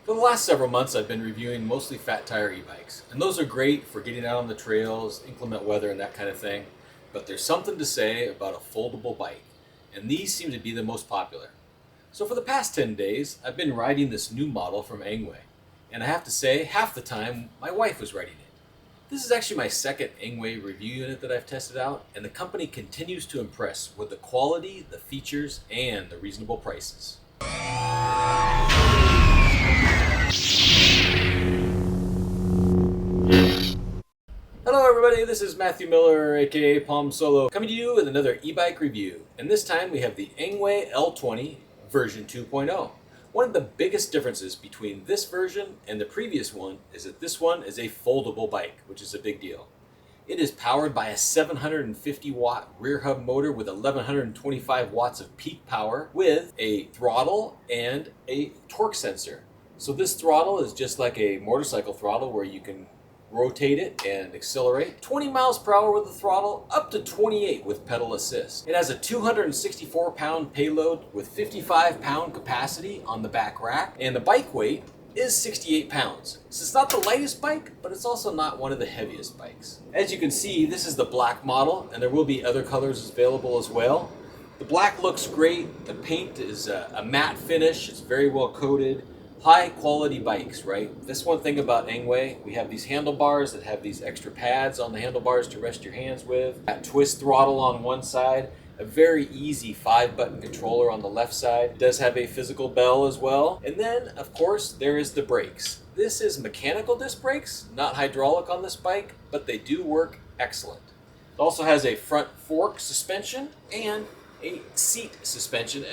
For the last several months, I've been reviewing mostly fat tire e-bikes, and those are great for getting out on the trails, inclement weather, and that kind of thing. But there's something to say about a foldable bike, and these seem to be the most popular. So for the past 10 days, I've been riding this new model from Engwe, and I have to say, half the time, my wife was riding it. This is actually my second Engwe review unit that I've tested out, and the company continues to impress with the quality, the features, and the reasonable prices. Hello everybody, this is Matthew Miller, aka Palm Solo, coming to you with another e-bike review. And this time we have the Engwe L20 version 2.0. One of the biggest differences between this version and the previous one is that this one is a foldable bike, which is a big deal. It is powered by a 750 watt rear hub motor with 1125 watts of peak power with a throttle and a torque sensor. So this throttle is just like a motorcycle throttle where you can rotate it and accelerate 20 miles per hour with the throttle, up to 28 with pedal assist. It has a 264 pound payload with 55 pound capacity on the back rack, and the bike weight is 68 pounds. So it's not the lightest bike, but it's also not one of the heaviest bikes. As you can see, this is the black model, and there will be other colors available as well. The black looks great. The paint is a matte finish. It's very well coated. High quality bikes, right? This one thing about Engwe, we have these handlebars that have these extra pads on the handlebars to rest your hands with. That twist throttle on one side, a very easy 5-button controller on the left side. It does have a physical bell as well. And then, of course, there is the brakes. This is mechanical disc brakes, not hydraulic on this bike, but they do work excellent. It also has a front fork suspension and a seat suspension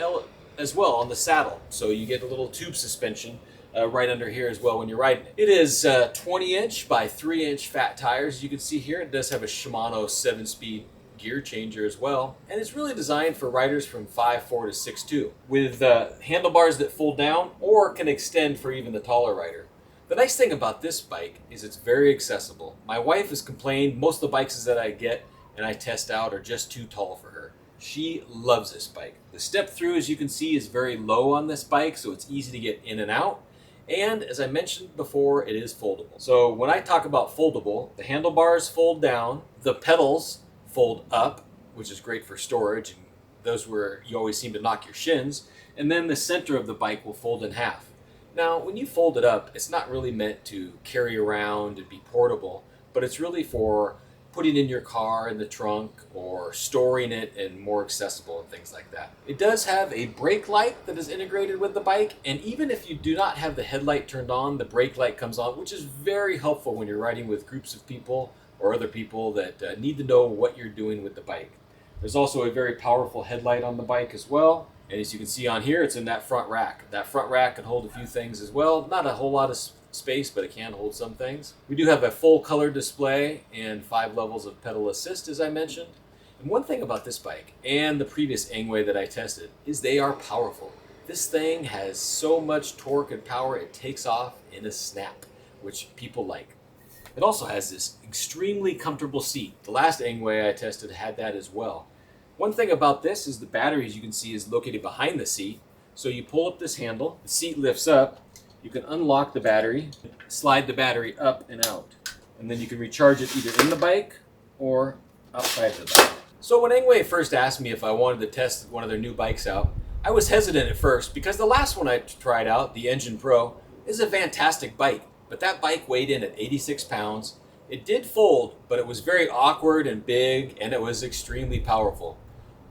as well on the saddle. So you get a little tube suspension right under here as well when you're riding it. It is 20 inch by 3 inch fat tires. You can see here it does have a Shimano 7-speed gear changer as well. And it's really designed for riders from 5'4" to 6'2", with handlebars that fold down or can extend for even the taller rider. The nice thing about this bike is it's very accessible. My wife has complained most of the bikes that I get and I test out are just too tall for her. She loves this bike. The step through, as you can see, is very low on this bike, so it's easy to get in and out. And as I mentioned before, it is foldable. So when I talk about foldable, the handlebars fold down, the pedals fold up, which is great for storage, and those where you always seem to knock your shins, and then the center of the bike will fold in half. Now, when you fold it up, it's not really meant to carry around and be portable, but it's really for putting in your car in the trunk or storing it and more accessible and things like that. It does have a brake light that is integrated with the bike, and even if you do not have the headlight turned on, the brake light comes on, which is very helpful when you're riding with groups of people or other people that need to know what you're doing with the bike. There's also a very powerful headlight on the bike as well, and as you can see on here, it's in that front rack. That front rack can hold a few things as well, not a whole lot of space, but it can hold some things. We do have a full color display and 5 levels of pedal assist, as I mentioned. And one thing about this bike and the previous Engwe that I tested is they are powerful. This thing has so much torque and power, it takes off in a snap, which people like. It also has this extremely comfortable seat. The last Engwe I tested had that as well. One thing about this is the battery, as you can see, is located behind the seat. So you pull up this handle, the seat lifts up, you can unlock the battery, slide the battery up and out, and then you can recharge it either in the bike or outside of the bike. So when Engwe first asked me if I wanted to test one of their new bikes out, I was hesitant at first because the last one I tried out, the C20 Pro, is a fantastic bike, but that bike weighed in at 86 pounds. It did fold, but it was very awkward and big, and it was extremely powerful.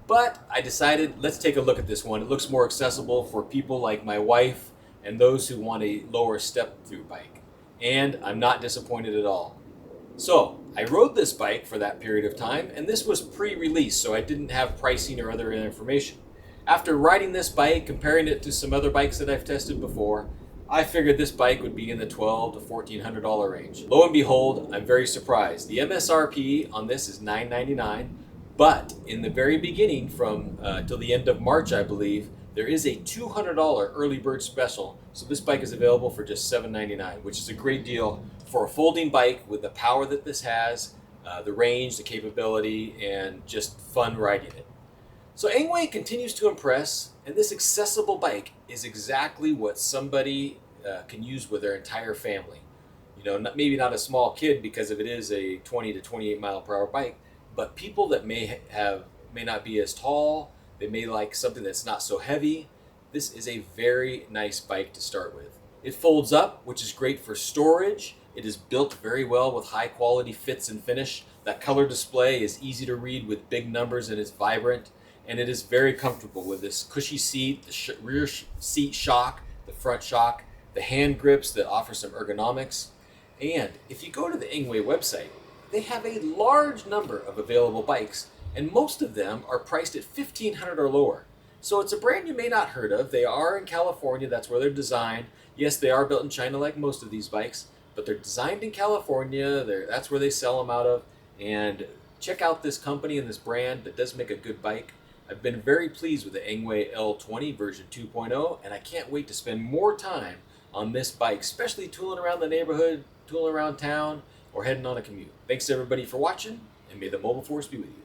But I decided, let's take a look at this one. It looks more accessible for people like my wife and those who want a lower step-through bike. And I'm not disappointed at all. So I rode this bike for that period of time, and this was pre-release, so I didn't have pricing or other information. After riding this bike, comparing it to some other bikes that I've tested before, I figured this bike would be in the $1,200 to $1,400 range. Lo and behold, I'm very surprised. The MSRP on this is $999, but in the very beginning, from till the end of March, I believe, there is a $200 early bird special, so this bike is available for just $799, which is a great deal for a folding bike with the power that this has, the range, the capability, and just fun riding it. So Engwe continues to impress, and this accessible bike is exactly what somebody can use with their entire family. You know, maybe not a small kid because if it is a 20 to 28 mile per hour bike, but people that may not be as tall, they may like something that's not so heavy. This is a very nice bike to start with. It folds up, which is great for storage. It is built very well with high quality fits and finish. That color display is easy to read with big numbers and it's vibrant. And it is very comfortable with this cushy seat, the rear seat shock, the front shock, the hand grips that offer some ergonomics. And if you go to the Engwe website, they have a large number of available bikes, and most of them are priced at $1,500 or lower. So it's a brand you may not heard of. They are in California, that's where they're designed. Yes, they are built in China like most of these bikes, but they're designed in California. That's where they sell them out of. And check out this company and this brand that does make a good bike. I've been very pleased with the Engwe L20 version 2.0, and I can't wait to spend more time on this bike, especially tooling around the neighborhood, tooling around town, or heading on a commute. Thanks everybody for watching, and may the mobile force be with you.